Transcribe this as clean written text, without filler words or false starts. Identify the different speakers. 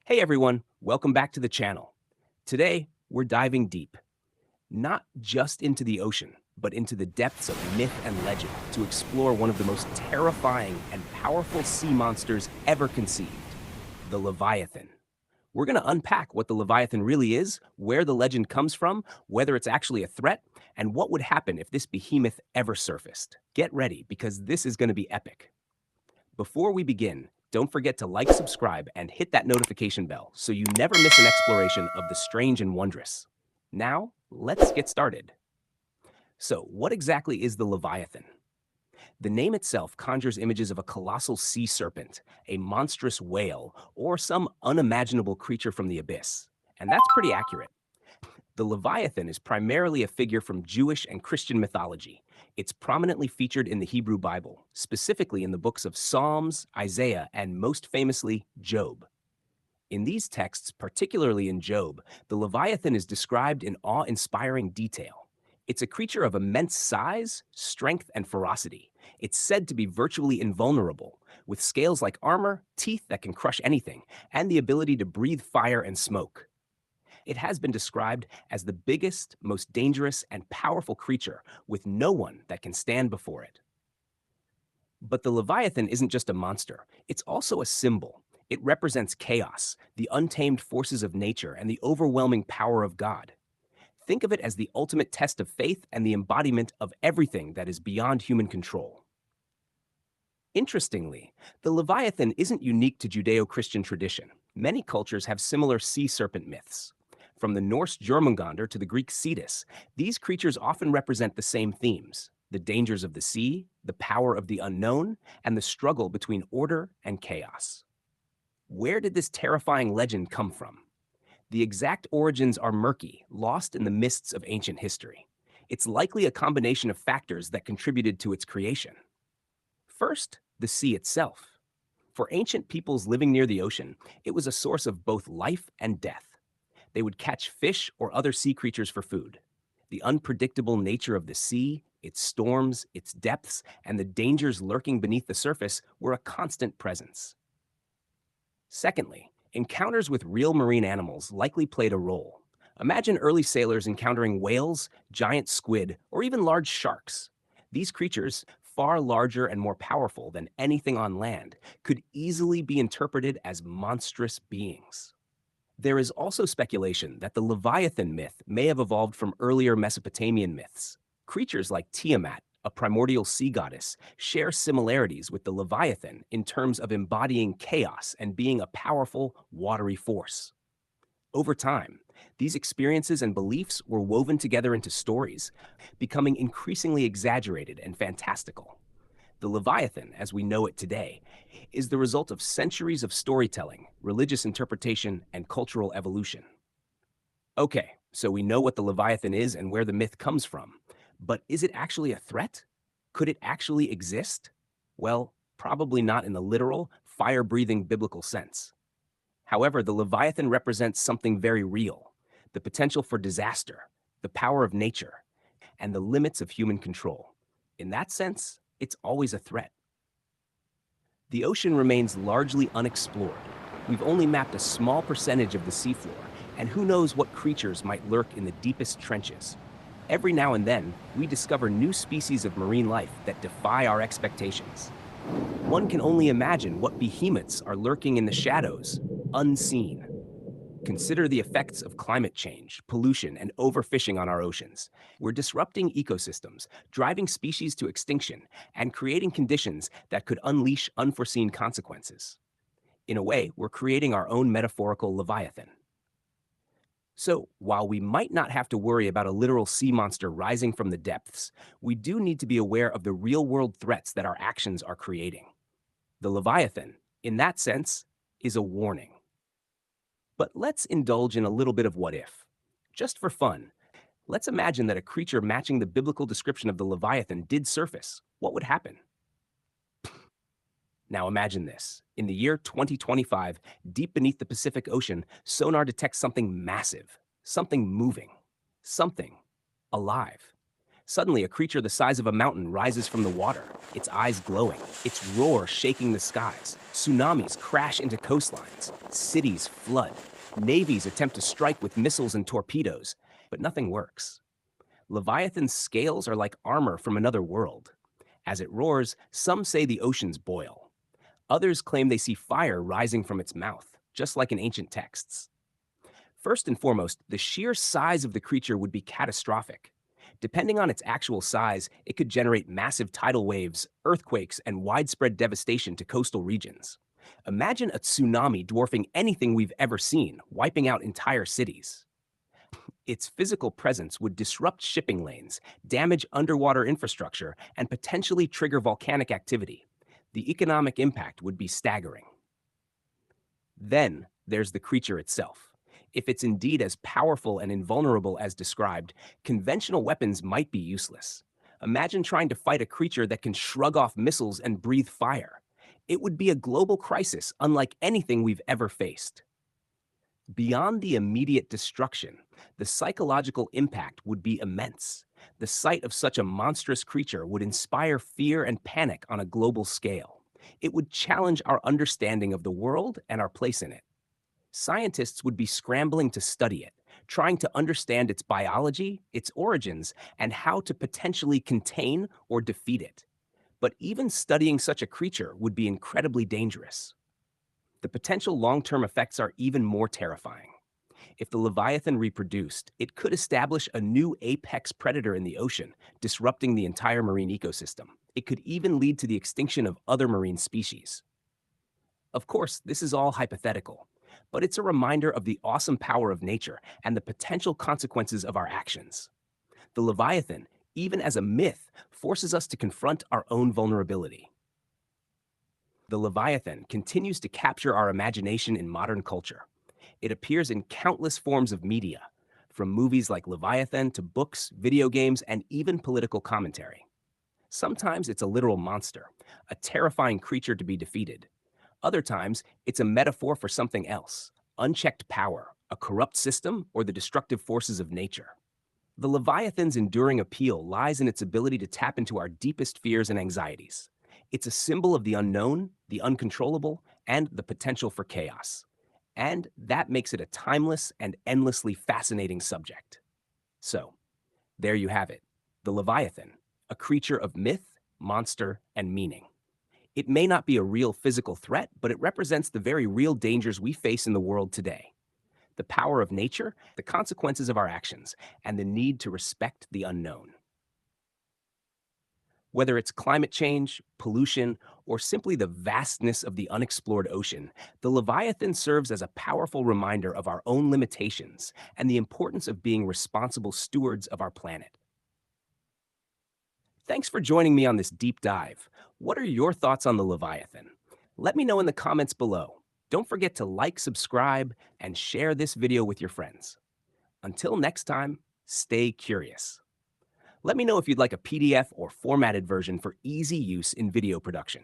Speaker 1: Hey everyone, welcome back to the channel. Today, we're diving deep, not just into the ocean, but into the depths of myth and legend to explore one of the most terrifying and powerful sea monsters ever conceived, the Leviathan. We're going to unpack what the Leviathan really is, where the legend comes from, whether it's actually a threat, and what would happen if this behemoth ever surfaced. Get ready, because this is going to be epic. Before we begin, don't forget to like, subscribe, and hit that notification bell so you never miss an exploration of the strange and wondrous. Now, let's get started. So, what exactly is the Leviathan? The name itself conjures images of a colossal sea serpent, a monstrous whale, or some unimaginable creature from the abyss. And that's pretty accurate. The Leviathan is primarily a figure from Jewish and Christian mythology. It's prominently featured in the Hebrew Bible, specifically in the books of Psalms, Isaiah, and most famously, Job. In these texts, particularly in Job, the Leviathan is described in awe-inspiring detail. It's a creature of immense size, strength, and ferocity. It's said to be virtually invulnerable, with scales like armor, teeth that can crush anything, and the ability to breathe fire and smoke. It has been described as the biggest, most dangerous, and powerful creature, with no one that can stand before it. But the Leviathan isn't just a monster, it's also a symbol. It represents chaos, the untamed forces of nature, and the overwhelming power of God. Think of it as the ultimate test of faith and the embodiment of everything that is beyond human control. Interestingly, the Leviathan isn't unique to Judeo Christian tradition. Many cultures have similar sea serpent myths. From the Norse Jormungandr to the Greek Cetus, these creatures often represent the same themes: the dangers of the sea, the power of the unknown, and the struggle between order and chaos. Where did this terrifying legend come from? The exact origins are murky, lost in the mists of ancient history. It's likely a combination of factors that contributed to its creation. First, the sea itself. For ancient peoples living near the ocean, it was a source of both life and death. They would catch fish or other sea creatures for food. The unpredictable nature of the sea, its storms, its depths, and the dangers lurking beneath the surface were a constant presence. Secondly, encounters with real marine animals likely played a role. Imagine early sailors encountering whales, giant squid, or even large sharks. These creatures, far larger and more powerful than anything on land, could easily be interpreted as monstrous beings. There is also speculation that the Leviathan myth may have evolved from earlier Mesopotamian myths. Creatures like Tiamat, a primordial sea goddess, share similarities with the Leviathan in terms of embodying chaos and being a powerful, watery force. Over time, these experiences and beliefs were woven together into stories, becoming increasingly exaggerated and fantastical. The Leviathan, as we know it today, is the result of centuries of storytelling, religious interpretation, and cultural evolution. Okay, so we know what the Leviathan is and where the myth comes from. But is it actually a threat? Could it actually exist? Well, probably not in the literal, fire-breathing biblical sense. However, the Leviathan represents something very real: the potential for disaster, the power of nature, and the limits of human control. In that sense, it's always a threat. The ocean remains largely unexplored. We've only mapped a small percentage of the seafloor, and who knows what creatures might lurk in the deepest trenches. Every now and then, we discover new species of marine life that defy our expectations. One can only imagine what behemoths are lurking in the shadows, unseen. Consider the effects of climate change, pollution, and overfishing on our oceans. We're disrupting ecosystems, driving species to extinction, and creating conditions that could unleash unforeseen consequences. In a way, we're creating our own metaphorical Leviathan. So, while we might not have to worry about a literal sea monster rising from the depths, we do need to be aware of the real-world threats that our actions are creating. The Leviathan, in that sense, is a warning. But let's indulge in a little bit of what if. Just for fun, let's imagine that a creature matching the biblical description of the Leviathan did surface. What would happen? Now imagine this. In the year 2025, deep beneath the Pacific Ocean, sonar detects something massive, something moving, something alive. Suddenly, a creature the size of a mountain rises from the water, its eyes glowing, its roar shaking the skies. Tsunamis crash into coastlines, cities flood, navies attempt to strike with missiles and torpedoes, but nothing works. Leviathan's scales are like armor from another world. As it roars, some say the oceans boil. Others claim they see fire rising from its mouth, just like in ancient texts. First and foremost, the sheer size of the creature would be catastrophic. Depending on its actual size, it could generate massive tidal waves, earthquakes, and widespread devastation to coastal regions. Imagine a tsunami dwarfing anything we've ever seen, wiping out entire cities. Its physical presence would disrupt shipping lanes, damage underwater infrastructure, and potentially trigger volcanic activity. The economic impact would be staggering. Then there's the creature itself. If it's indeed as powerful and invulnerable as described, conventional weapons might be useless. Imagine trying to fight a creature that can shrug off missiles and breathe fire. It would be a global crisis unlike anything we've ever faced. Beyond the immediate destruction, the psychological impact would be immense. The sight of such a monstrous creature would inspire fear and panic on a global scale. It would challenge our understanding of the world and our place in it. Scientists would be scrambling to study it, trying to understand its biology, its origins, and how to potentially contain or defeat it. But even studying such a creature would be incredibly dangerous. The potential long-term effects are even more terrifying. If the Leviathan reproduced, it could establish a new apex predator in the ocean, disrupting the entire marine ecosystem. It could even lead to the extinction of other marine species. Of course, this is all hypothetical, but it's a reminder of the awesome power of nature and the potential consequences of our actions. The Leviathan, even as a myth, forces us to confront our own vulnerability. The Leviathan continues to capture our imagination in modern culture. It appears in countless forms of media, from movies like Leviathan to books, video games, and even political commentary. Sometimes it's a literal monster, a terrifying creature to be defeated. Other times, it's a metaphor for something else: unchecked power, a corrupt system, or the destructive forces of nature. The Leviathan's enduring appeal lies in its ability to tap into our deepest fears and anxieties. It's a symbol of the unknown, the uncontrollable, and the potential for chaos. And that makes it a timeless and endlessly fascinating subject. So, there you have it, the Leviathan, a creature of myth, monster, and meaning. It may not be a real physical threat, but it represents the very real dangers we face in the world today: the power of nature, the consequences of our actions, and the need to respect the unknown. Whether it's climate change, pollution, or simply the vastness of the unexplored ocean, the Leviathan serves as a powerful reminder of our own limitations and the importance of being responsible stewards of our planet. Thanks for joining me on this deep dive. What are your thoughts on the Leviathan? Let me know in the comments below. Don't forget to like, subscribe, and share this video with your friends. Until next time, stay curious. Let me know if you'd like a PDF or formatted version for easy use in video production.